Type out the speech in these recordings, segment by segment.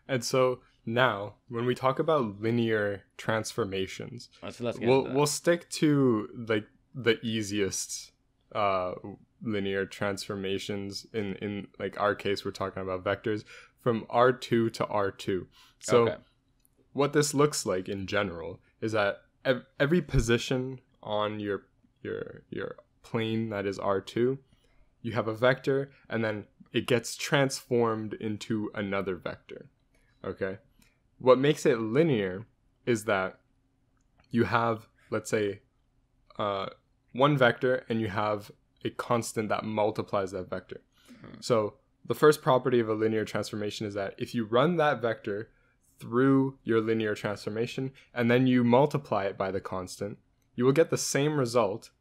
And so now, when we talk about linear transformations, Let's get into that. we'll stick to like the easiest linear transformations. In like our case, we're talking about vectors from R2 to R2. So Okay. what this looks like in general is that every position on your plane that is R2, you have a vector, and then it gets transformed into another vector. Okay? What makes it linear is that you have, let's say, one vector, and you have a constant that multiplies that vector. So the first property of a linear transformation is that if you run that vector through your linear transformation and then you multiply it by the constant, you will get the same result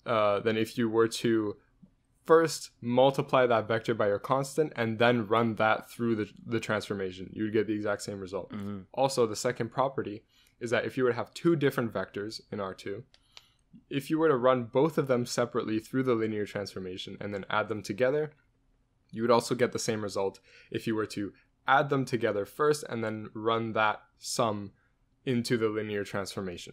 than if you were to first multiply that vector by your constant and then run that through the transformation. You would get the exact same result. Also, the second property is that if you were to have two different vectors in R2, if you were to run both of them separately through the linear transformation and then add them together, you would also get the same result if you were to add them together first and then run that sum into the linear transformation.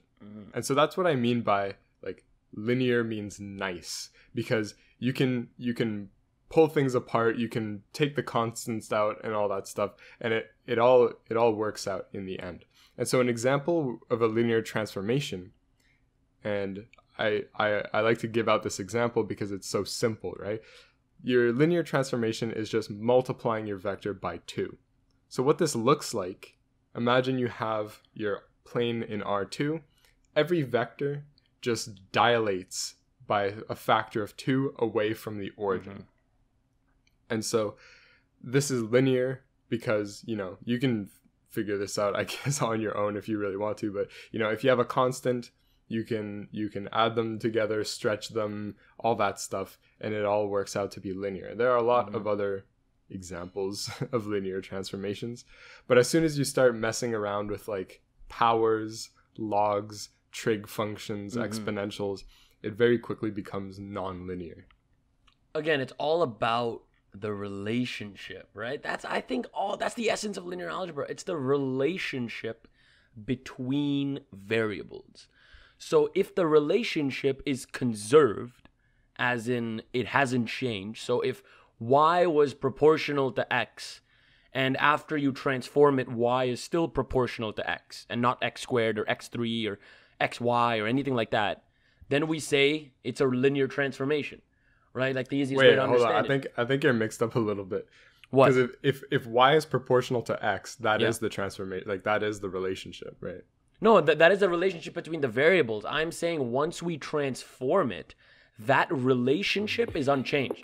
And so that's what I mean by like linear means nice, because you can pull things apart, you can take the constants out and all that stuff, and it all works out in the end. And so an example of a linear transformation, and I like to give out this example because it's so simple, right? Your linear transformation is just multiplying your vector by 2. So what this looks like, imagine you have your plane in R2. Every vector just dilates by a factor of 2 away from the origin. And so this is linear because, you can figure this out, I guess, on your own if you really want to. But, if you have a constant, you can add them together, stretch them, all that stuff, and it all works out to be linear. There are a lot of other examples of linear transformations, but as soon as you start messing around with like powers, logs, trig functions, exponentials, it very quickly becomes non-linear. Again, it's all about the relationship, right? That's the essence of linear algebra. It's the relationship between variables. So if the relationship is conserved, as in it hasn't changed, so if y was proportional to x, and after you transform it, y is still proportional to x, and not x squared or x3 or xy or anything like that, then we say it's a linear transformation, right? Like the easiest way to understand it. I think you're mixed up a little bit. What? Because if y is proportional to x, that is the transformation, like that is the relationship, right? No, that is the relationship between the variables. I'm saying once we transform it, that relationship is unchanged.